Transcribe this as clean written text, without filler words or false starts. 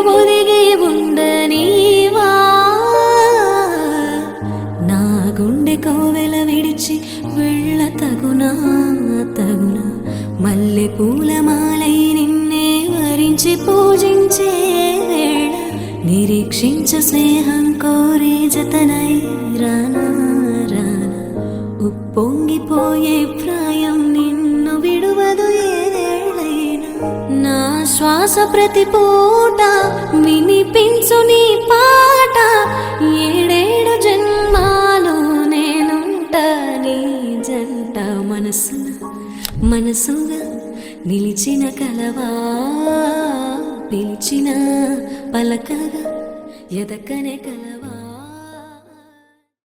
ఒదిగి ఉండనీవా నా గుండె కోవెల విడిచి వెళ్ళ తగునా మల్లె పూలమాలై నిన్నే వరించి పూజించే వేళ నిరీక్షించ స్నేహం కోరి జతనై రానా ఉప్పొంగిపోయే ప్రాయం నిన్ను విడువదు ఏదేళ్ళైనా నా శ్వాస ప్రతి పూట వినిపించు నీ పాట ఏడేడు జన్మాలు నేనుంట నీ జంట మనసుగా నిలిచిన కలవా పిలిచిన పలకగా ఎదకనే కలవా.